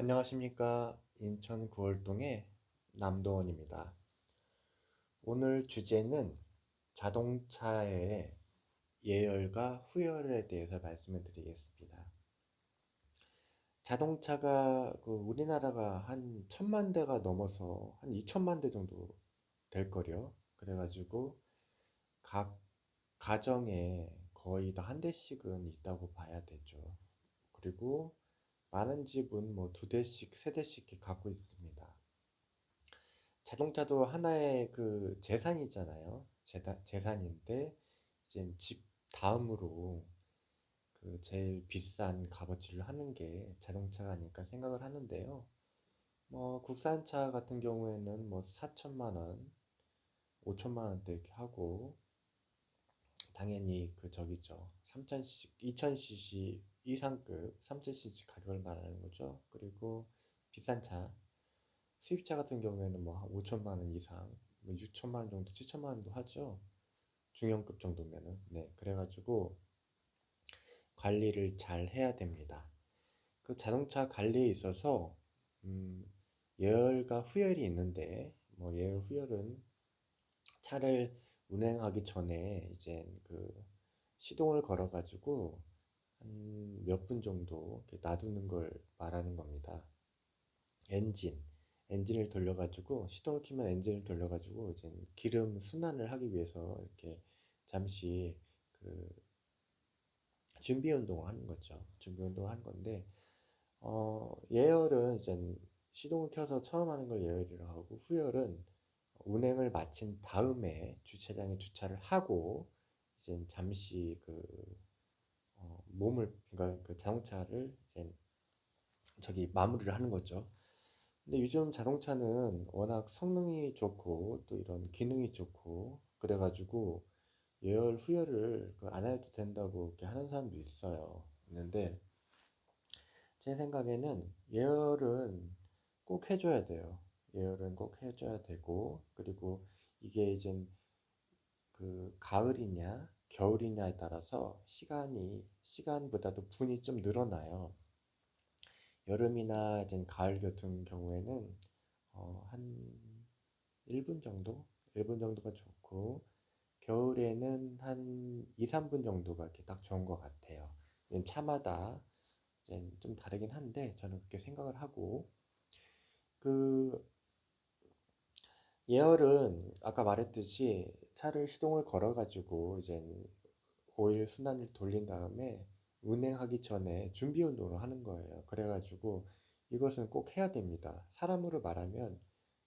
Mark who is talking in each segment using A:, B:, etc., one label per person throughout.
A: 안녕하십니까. 인천 구월동의 남도원입니다. 오늘 주제는 자동차의 예열과 후열에 대해서 말씀을 드리겠습니다. 자동차가 우리나라가 한 1,000만 대가 넘어서 한 2천만 대 정도 될 거요. 그래가지고 각 가정에 거의 다 한 대씩은 있다고 봐야 되죠. 그리고 많은 집은 뭐 2대씩, 3대씩 갖고 있습니다. 자동차도 하나의 그 재산이잖아요. 재산인데, 이제 집 다음으로 그 제일 비싼 값어치를 하는 게 자동차가 아닐까 생각을 하는데요. 뭐, 국산차 같은 경우에는 뭐 4천만 원, 5천만 원대 이렇게 하고, 당연히 그 저기죠. 3000cc, 2000cc 이상급 3000cc 가격을 말하는 거죠. 그리고 비싼 차, 수입차 같은 경우에는 뭐 한 5천만 원 이상, 뭐 6천만 원 정도, 7천만 원도 하죠. 중형급 정도면은. 네, 그래가지고 관리를 잘 해야 됩니다. 그 자동차 관리에 있어서 음, 예열과 후열이 있는데, 뭐 예열 후열은 차를 운행하기 전에 이제 그 시동을 걸어가지고 한 몇 분 정도 이렇게 놔두는 걸 말하는 겁니다. 엔진, 엔진을 돌려가지고 시동을 키면 엔진을 돌려가지고 이제 기름 순환을 하기 위해서 이렇게 잠시 그 준비 운동을 하는 거죠. 준비 운동을 하는 건데 예열은 이제 시동을 켜서 처음 하는 걸 예열이라고 하고, 후열은 운행을 마친 다음에 주차장에 주차를 하고 이제 잠시 몸을, 그러니까 그 자동차를 이제 저기 마무리를 하는 거죠. 근데 요즘 자동차는 워낙 성능이 좋고 또 이런 기능이 좋고 그래가지고 예열 후열을 안 해도 된다고 이렇게 하는 사람도 있는데 제 생각에는 예열은 꼭 해줘야 돼요. 예열은 꼭 해줘야 되고, 그리고 이게 이제 그 가을이냐 겨울이냐에 따라서 시간보다도 분이 좀 늘어나요. 여름이나 이제 가을 같은 경우에는 한 1분 정도? 1분 정도가 좋고, 겨울에는 한 2, 3분 정도가 이렇게 딱 좋은 것 같아요. 차마다 이제 좀 다르긴 한데, 저는 그렇게 생각을 하고, 그, 예열은 아까 말했듯이 차를 시동을 걸어가지고, 이제 오일 순환을 돌린 다음에 운행하기 전에 준비 운동을 하는 거예요. 그래가지고 이것은 꼭 해야 됩니다. 사람으로 말하면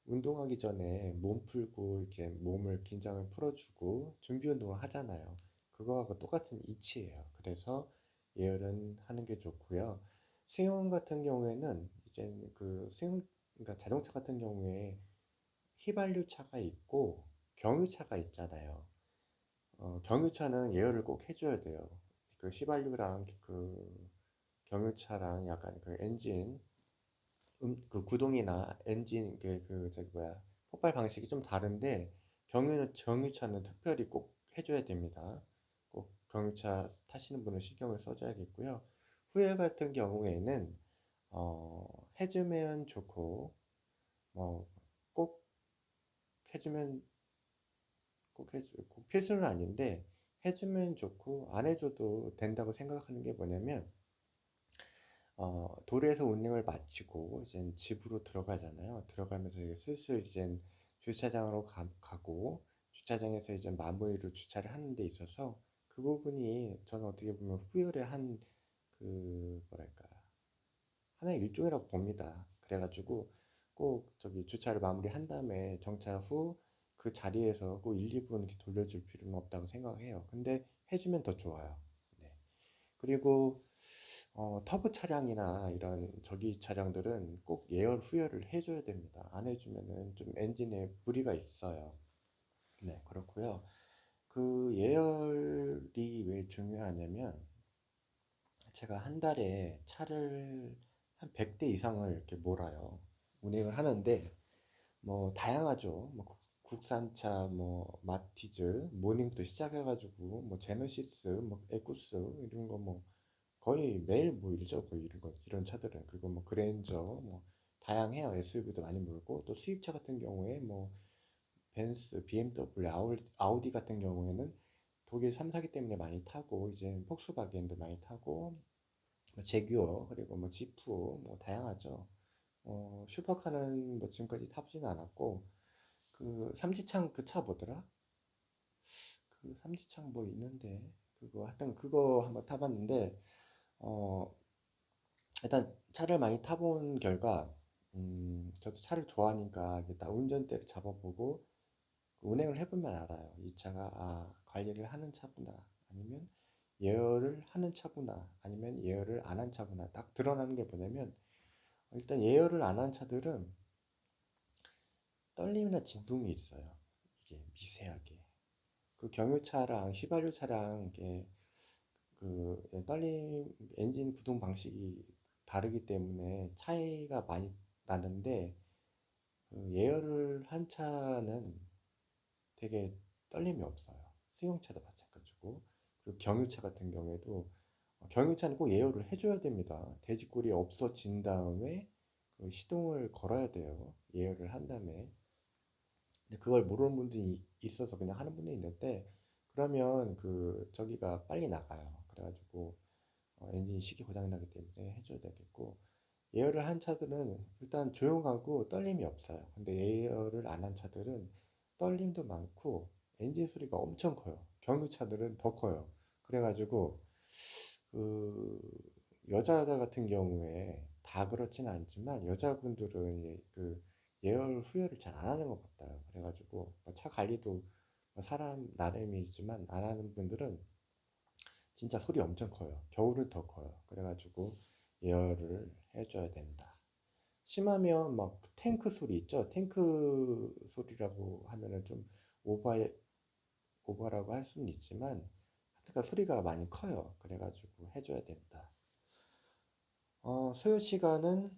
A: 운동하기 전에 몸 풀고 이렇게 몸을 긴장을 풀어주고 준비 운동을 하잖아요. 그거하고 똑같은 이치예요. 그래서 예열은 하는 게 좋고요. 수영 같은 경우에는 이제 그러니까 자동차 같은 경우에 휘발유차가 있고 경유차가 있잖아요. 경유차는 예열을 꼭 해줘야 돼요. 그 휘발유랑 그 경유차랑 약간 그 엔진, 그 구동이나 엔진 저기 뭐야 폭발 방식이 좀 다른데, 경유차는 특별히 꼭 해줘야 됩니다. 꼭 경유차 타시는 분은 신경을 써줘야겠고요. 후에 같은 경우에는 해주면 좋고, 뭐꼭 해주면 꼭 필수는 아닌데 해주면 좋고 안 해줘도 된다고 생각하는 게 뭐냐면, 도로에서 운행을 마치고 이제 집으로 들어가잖아요. 들어가면서 이제 슬슬 이제 주차장으로 가고, 주차장에서 이제 마무리로 주차를 하는 데 있어서 그 부분이 저는 어떻게 보면 후열의 뭐랄까 하나의 일종이라고 봅니다. 그래가지고 꼭 저기 주차를 마무리한 다음에 정차 후 그 자리에서 꼭 1, 2분 이렇게 돌려줄 필요는 없다고 생각해요. 근데 해주면 더 좋아요. 네. 그리고 터보 차량이나 이런 저기 차량들은 꼭 예열 후열을 해줘야 됩니다. 안 해주면은 좀 엔진에 무리가 있어요. 네, 그렇고요. 그 예열이 왜 중요하냐면, 제가 한 달에 차를 한 100대 이상을 이렇게 몰아요. 운행을 하는데, 뭐, 다양하죠. 뭐, 국산차, 뭐, 마티즈, 모닝부터 시작해가지고, 뭐, 제너시스, 뭐, 에쿠스, 이런 거 뭐, 거의 매일 모이죠. 거의 이런 차들은. 그리고 뭐 그랜저 뭐 다양해요. SUV도 많이 몰고 또 수입차 같은 경우에 뭐 벤츠, BMW, 아우디 같은 경우에는 독일 3사기 때문에 많이 타고 이제 폭스바겐도 많이 타고 뭐 제규어 그리고 뭐 지프 뭐 다양하죠. 슈퍼카는 뭐 지금까지 타보지는 않았고 그 삼지창 그 차 뭐더라? 그 삼지창 뭐 있는데 그거 하여튼 그거 한번 타봤는데 어 일단 차를 많이 타본 결과 저도 차를 좋아하니까 이게 딱 운전대를 잡아보고 운행을 해보면 알아요. 이 차가 관리를 하는 차구나 아니면 예열을 하는 차구나 아니면 예열을 안 한 차구나 딱 드러나는 게 뭐냐면 일단 예열을 안 한 차들은 떨림이나 진동이 있어요. 이게 미세하게. 그 경유차랑 휘발유차랑 이게 그 떨림 엔진 구동 방식이 다르기 때문에 차이가 많이 나는데 그 예열을 한 차는 되게 떨림이 없어요. 승용차도 마찬가지고 그리고 경유차 같은 경우에도 경유차는 꼭 예열을 해줘야 됩니다. 돼지골이 없어진 다음에 그 시동을 걸어야 돼요. 예열을 한 다음에. 근데 그걸 모르는 분들이 있어서 그냥 하는 분들이 있는데 그러면 그 저기가 빨리 나가요. 그래가지고 엔진이 쉽게 고장이 나기 때문에 해줘야 되겠고 예열을 한 차들은 일단 조용하고 떨림이 없어요. 근데 예열을 안 한 차들은 떨림도 많고 엔진 소리가 엄청 커요. 경유차들은 더 커요. 그래가지고 그 여자 같은 경우에 다 그렇진 않지만 여자분들은 그 예열 후열을 잘 안 하는 것 같아요. 그래가지고 뭐차 관리도 뭐 사람 나름이지만 안 하는 분들은 진짜 소리 엄청 커요. 겨울은 더 커요. 그래가지고 예열을 해줘야 된다. 심하면 막 탱크 소리 있죠? 탱크 소리라고 하면은 좀 오버, 오버라고 할 수는 있지만 하여튼 소리가 많이 커요. 그래가지고 해줘야 된다. 소요 시간은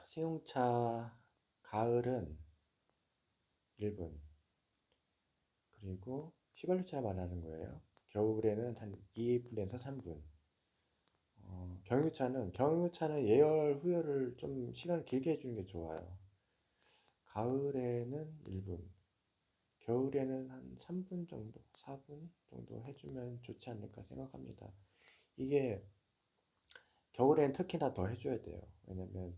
A: 승용차 가을은 1분 그리고 휘발유차 말하는 거예요. 겨울에는 한 2분에서 3분. 경유차는 예열 후열을 좀 시간을 길게 해주는 게 좋아요. 가을에는 1분, 겨울에는 한 3분 정도, 4분 정도 해주면 좋지 않을까 생각합니다. 이게 겨울엔 특히나 더 해줘야 돼요. 왜냐면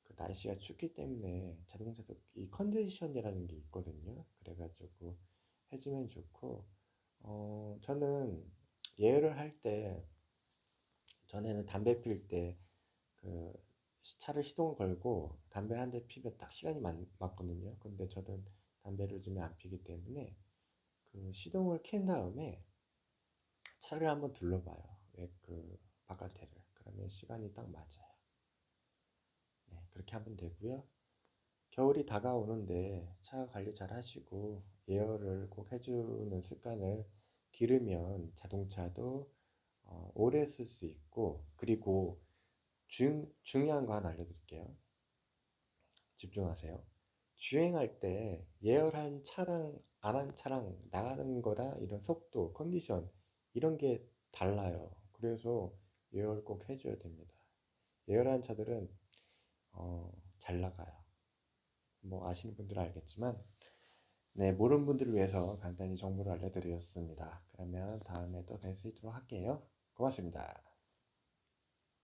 A: 그 날씨가 춥기 때문에 자동차도 이 컨디션이라는 게 있거든요. 그래가지고 해주면 좋고, 저는 예열을 할 때, 전에는 담배 필 때, 그 차를 시동을 걸고 담배 한 대 피면 딱 시간이 맞거든요. 근데 저는 담배를 요즘에 안 피기 때문에 그 시동을 켠 다음에 차를 한번 둘러봐요. 왜 그 바깥에를. 그러면 시간이 딱 맞아요. 네, 그렇게 하면 되고요. 겨울이 다가오는데 차 관리 잘 하시고 예열을 꼭 해주는 습관을 기르면 자동차도 오래 쓸 수 있고 그리고 중요한 거 하나 알려드릴게요. 집중하세요. 주행할 때 예열한 차랑 안 한 차랑 나가는 거랑 이런 속도, 컨디션 이런 게 달라요. 그래서 예열 꼭 해줘야 됩니다. 예열한 차들은 잘 나가요. 뭐 아시는 분들은 알겠지만 네, 모르는 분들을 위해서 간단히 정보를 알려드렸습니다. 그러면 다음에 또 뵐 수 있도록 할게요. 고맙습니다.